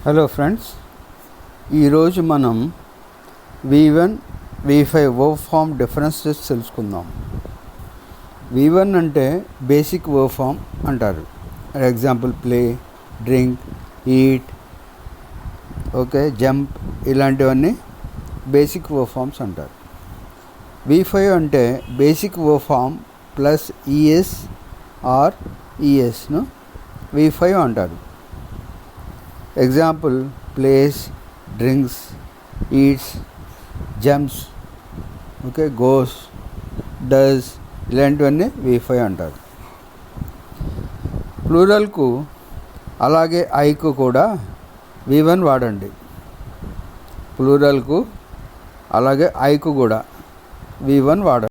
Hello friends, ఈరోజు మనం V1 V5 verb form differences తెలుసుకుందాం. V1 అంటే బేసిక్ వర్బ్ ఫామ్ అంటారు. For example play, drink, eat, jump, ఇలాంటివన్నీ బేసిక్ వర్బ్ ఫామ్స్ అంటారు. V5 అంటే basic verb form plus ES or ఈఎస్ను V5 అంటారు. Example plays, drinks, eats, jumps, goes, does, ఇలాంటివన్నీ V5 అంటారు. ప్లూరల్కు అలాగే ఐకు కూడా V1 వాడండి. ప్లూరల్కు అలాగే ఐకు కూడా V1 వాడండి.